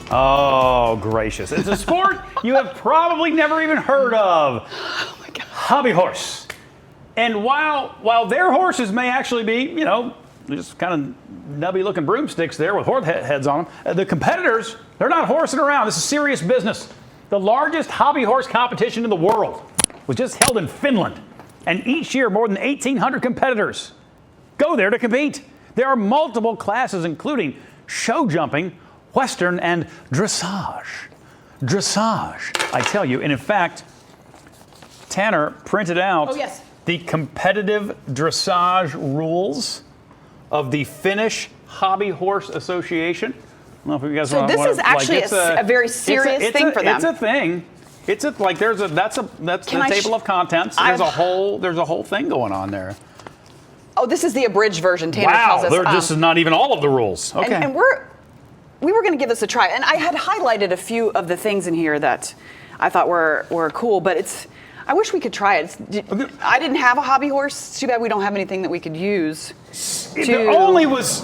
Oh, gracious. It's a sport you have probably never even heard of. Oh, my God. Hobby horse. And while their horses may actually be, you know, just kind of nubby-looking broomsticks there with horse heads on them, the competitors, they're not horsing around. This is serious business. The largest hobby horse competition in the world was just held in Finland. And each year, more than 1,800 competitors go there to compete. There are multiple classes, including show jumping, Western, and dressage. Dressage, I tell you. And in fact, Tanner printed out the competitive dressage rules of the Finnish Hobby Horse Association. I don't know if you guys want to. So this is actually a very serious thing for them. It's a thing. It's a like there's a that's the table of contents. There's a whole thing going on there. Oh, this is the abridged version. Tanner tells us. This is not even all of the rules. Okay. And we were going to give this a try, and I had highlighted a few of the things in here that I thought were cool, but I wish we could try it. I didn't have a hobby horse. It's too bad we don't have anything that we could use. It only was.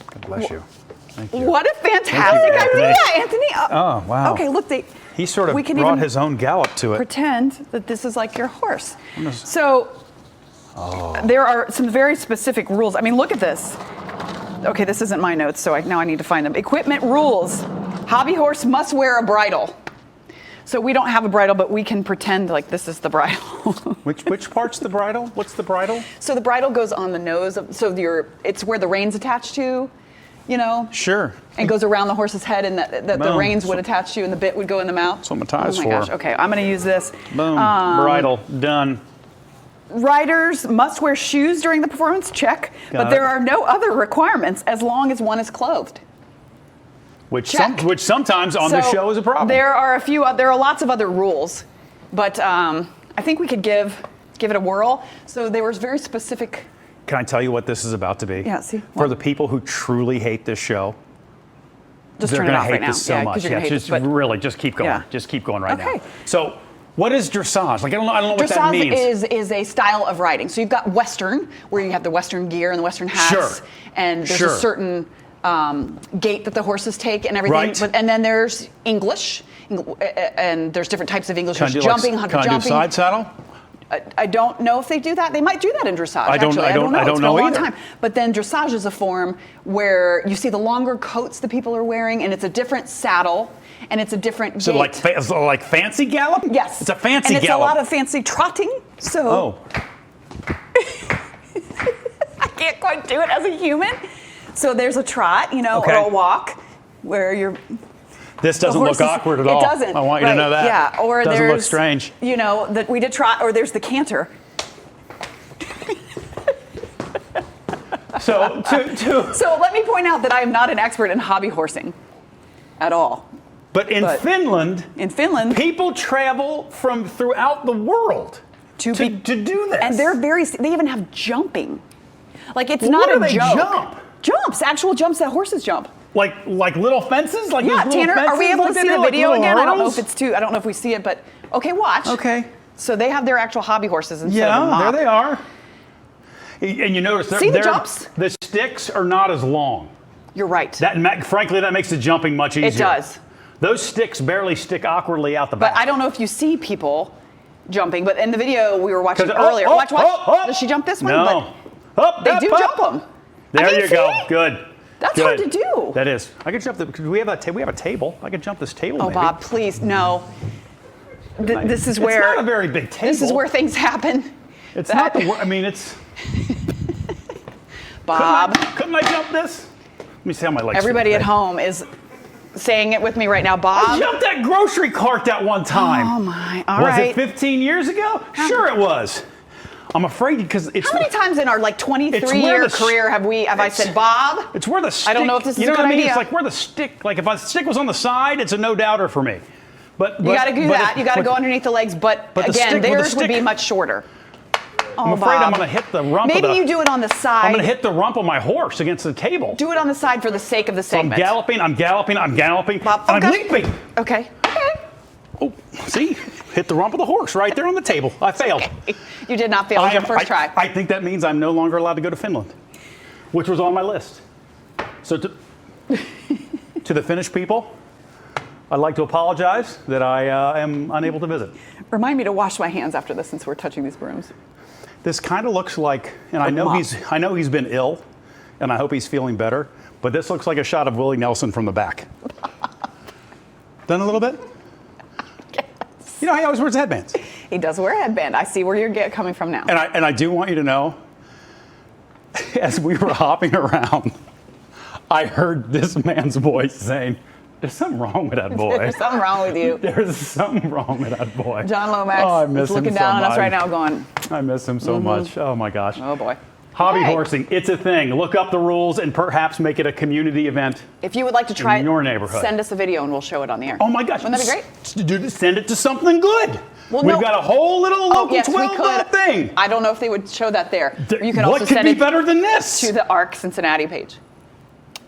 God bless you. Thank you. What a fantastic idea, Anthony. Oh, wow. Okay, look, he sort of brought his own gallop to it. Pretend that this is like your horse. So there are some very specific rules. I mean, look at this. Okay, this isn't my notes, so now I need to find them. Equipment rules. Hobby horse must wear a bridle. So we don't have a bridle, but we can pretend like this is the bridle. Which part's the bridle? What's the bridle? So the bridle goes on the nose. It's where the reins attach to. You know? Sure. And goes around the horse's head, and the reins would attach to, and the bit would go in the mouth. That's what my tie's for. Oh my gosh. Okay, I'm going to use this. Boom. Bridle. Done. Riders must wear shoes during the performance. Check. But there are no other requirements as long as one is clothed. Which sometimes on the show is a problem. There are lots of other rules, but I think we could give it a whirl. So there was very specific. Can I tell you what this is about to be? Yeah, see. For the people who truly hate this show, they're going to hate this so much. Yeah, just keep going. Yeah. Just keep going right now. So, what is dressage? Like I don't know what that means. Dressage is a style of riding. So you've got Western, where you have the Western gear and the Western hats, sure. And there's a certain gait that the horses take and everything. Right. And then there's English, and there's different types of English. There's jumping, hunter jumping. Can I do side saddle? I don't know if they do that. They might do that in dressage. I don't know. I don't it's been know a long either. time. But then dressage is a form where you see the longer coats the people are wearing, and it's a different saddle, and it's a different gait. So like fancy gallop? Yes. It's a fancy and it's gallop. a lot of fancy trotting. So I can't quite do it as a human. So there's a trot, or a walk where you're. This doesn't look awkward at all. It doesn't. I want you to know that. Yeah, or doesn't look strange. That we did trot, or there's the canter. So let me point out that I am not an expert in hobby horsing at all. But in Finland, people travel from throughout the world to do this. And they even have jumping. Like it's not a joke. Jumps, actual jumps that horses jump. Like little fences? Like yeah, Tanner, fences? are we able to see the video again? Hurdles? I don't know if it's I don't know if we see it, but okay, watch. Okay. So they have their actual hobby horses instead of a mop. Yeah, there they are. And you notice the jumps? The sticks are not as long. You're right. Frankly, that makes the jumping much easier. It does. Those sticks barely stick awkwardly out the back. But I don't know if you see people jumping, but in the video we were watching earlier. Watch. Does she jump this one? No. They do jump them. There you go. Good. That's hard to do. That is. I could jump because we have a table. I could jump this table. Oh, maybe. Bob, please, no. This is where. It's not a very big table. This is where things happen. It's not the. I mean, it's. Bob. Couldn't I jump this? Let me see how my legs. Everybody at home is saying it with me right now, Bob. I jumped that grocery cart that one time. Oh my! All right. Was it 15 years ago? Sure, it was. I'm afraid because it's. How many times in our 23-year career have I said, Bob? It's where the stick. I don't know if this is a good idea. It's like where the stick. Like if a stick was on the side, it's a no doubter for me. But you got to do that. You got to go underneath the legs. But again, theirs would be much shorter. I'm afraid I'm going to hit the rump. Maybe you do it on the side. I'm going to hit the rump of my horse against the table. Do it on the side for the sake of the segment. I'm galloping. Bob, I'm leaping. Okay. Oh, see? Hit the rump of the horse right there on the table. I failed. Okay. You did not fail. It was your first try. I think that means I'm no longer allowed to go to Finland, which was on my list. So to the Finnish people, I'd like to apologize that I am unable to visit. Remind me to wash my hands after this since we're touching these brooms. This kind of looks like, and I know he's been ill, and I hope he's feeling better, but this looks like a shot of Willie Nelson from the back. Done a little bit? Yes. You know, he always wears headbands. He does wear a headband. I see where you're coming from now. And I do want you to know, as we were hopping around, I heard this man's voice saying, "There's something wrong with that boy. There's something wrong with you." There's something wrong with that boy." John Lomax I miss is looking him so down on us much. right now going, I miss him so much. Oh my gosh. oh boy. Hobby Hey. horsing, it's a thing. Look up the rules and perhaps make it a community event. If you would like to try In your neighborhood. send us a video and we'll show it on the air. Oh my gosh. Wouldn't that be great? Send it to something good. Well, We've no. got a whole little local Yes, we 12 could. thing. I don't know if they would show that there. You could What also could send be it better than this? to the ARC Cincinnati page.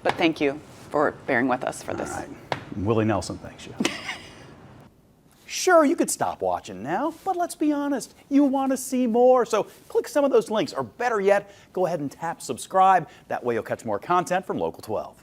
But thank you for bearing with us for this. All right. Willie Nelson, thanks you. Sure, you could stop watching now, but let's be honest, you want to see more. So click some of those links, or better yet, go ahead and tap subscribe. That way you'll catch more content from Local 12.